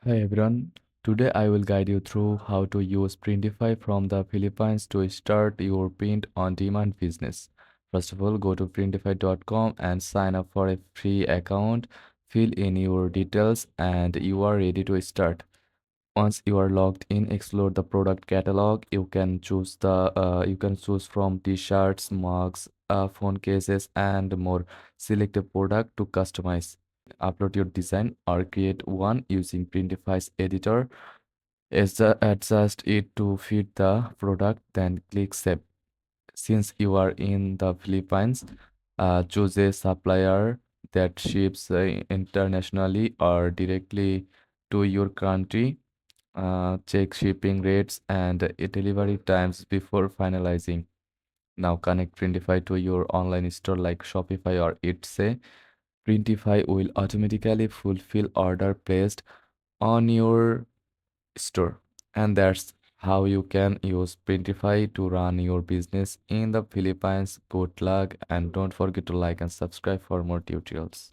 Hi everyone. Today I will guide you through how to use Printify from the Philippines to start your print on demand business. First of all, go to printify.com and sign up for a free account. Fill in your details and you are ready to start. Once you are logged in, explore the product catalog. You can choose from t-shirts, mugs, phone cases, and more. Select a product to customize. Upload your design or create one using Printify's editor. Adjust it to fit the product, then click Save. Since you are in the Philippines, choose a supplier that ships internationally or directly to your country. Check shipping rates and delivery times before finalizing. Now connect Printify to your online store like Shopify or Etsy. Printify will automatically fulfill order placed on your store. And that's how you can use Printify to run your business in the Philippines. Good luck and don't forget to like and subscribe for more tutorials.